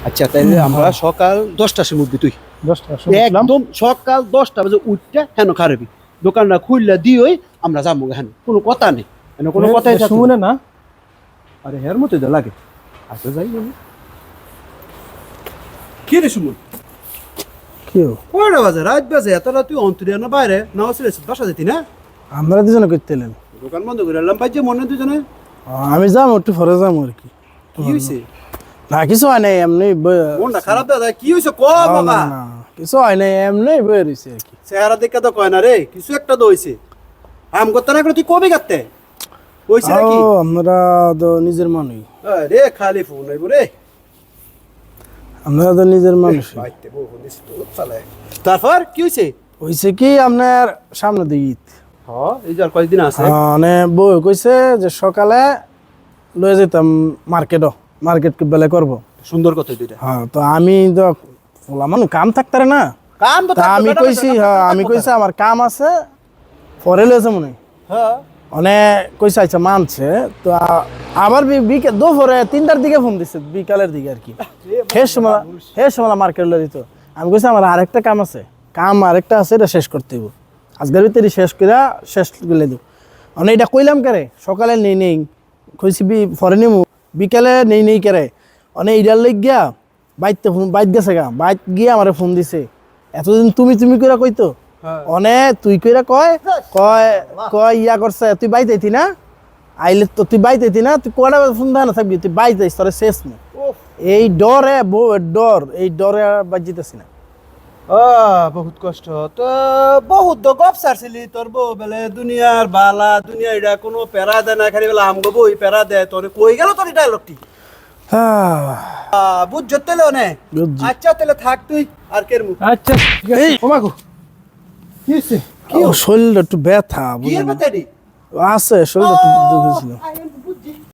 আচ্ছা তাইলে আমরা সকাল 10টার সময় উঠবি তুই 10টার সময় উঠলাম। একদম সকাল 10টা বাজে উঠতে হেন খারাপি দোকানটা খুললা দিয়েই আমরা যাবো হেন কোনো কথা নেই হেন কোনো কথাই থাকবে শুনে না। আরে হের মতোই তো লাগে আচ্ছা যাই বলি কি রে সুমন কেউ কয়টা বাজে রাত বাজে এত রাত তুই অন্তরিয়া না বাইরে না হচ্ছে বাসা যেতি না আমরা দুজনে করতে এলেন। দোকান বন্ধ করে এলাম পাইছে মনে দুজনে আমি যাবো একটু পরে যাবো আর কি। কি হয়েছে না কিছু হয় নাই এমনি মনটা খারাপ দাদা কি হয়েছে ক না, বাবা না, কিছু হয় নাই এমনি বয়ে রয়েছে আর কি। চেহারা দেখে তো কয় না রে কিছু একটা তো হয়েছে আম করতে না করে তুই কবে কাটতে হয়েছে নাকি ও আমরা তো নিজের মানুষ, রে খালি ফোন হইব রে আমরা তো নিজের মানুষ। বাইতে বউ দিস তো চালায় তারপর কি হয়েছে হয়েছে কি আপনার সামনে দিয়ে ঈদ। হ্যাঁ এই যে আর কয়েকদিন আছে মানে বউ কইছে যে সকালে লয়ে যেতাম মার্কেট বেলা করবো। সুন্দর কথা দুইটা হ্যাঁ তো আমি তো বললাম মানুষ কাম থাকতারে না, কাম তো তা আমি কইছি হ্যাঁ আমি কইছি আমার কাম আছে পরে লয়েছে মনে হয়। হ্যাঁ অনেক কইছে আচ্ছা মানছে তো আবার বিকেল দুপুরে 3টার দিকে ফোন দিচ্ছে বিকালের দিকে আর কি। হে সময় মার্কেট লয়ে দিত। আমি কইছি আমার আরেকটা কাম আছে, আরেকটা আছে এটা শেষ করতে হইব, আজকের ভিতরে শেষ করে দিব। মানে এটা কইলাম কেরে সকালে নেই কইছি পরে নিমু বিকালে নেই কেরে অনেক ইডার লই গিয়া বাইত গেছে গা বাইত গিয়া আমারে ফোন দিছে এতদিন তুমি কইরা কইতো অনেক তুই কইরা কয় কয় কয় ইয়া করছে তুই বাইতে আইতি না আইলে তো তুই বাইতে আইতি না তুই কয়টা ফোন দেয় না থাকবি তুই বাইতে আইস তোরে শেষ নেই এই ডরে এই ডরে আর বাজিতেছি না। বহুত কষ্ট তো বহুত তো গপ সারছিলি তোর বউ বেলে দুনিয়ার বালা দুনিয়া এটা কোনো প্যারা দেয় না খালি বেলা আমগো বই প্যারা দেয় তোর কই গেল তোর ডায়লগটি বুঝছ তেলে নে বুঝছি। আচ্ছা তাহলে থাক তুই আর কের মুখ আচ্ছা এই ওমাগো কি হইছে শরীরটা একটু ব্যথা কি এর বুঝলি? বাতাড়ি আছে শরীরটা একটু দুঃখ ছিল।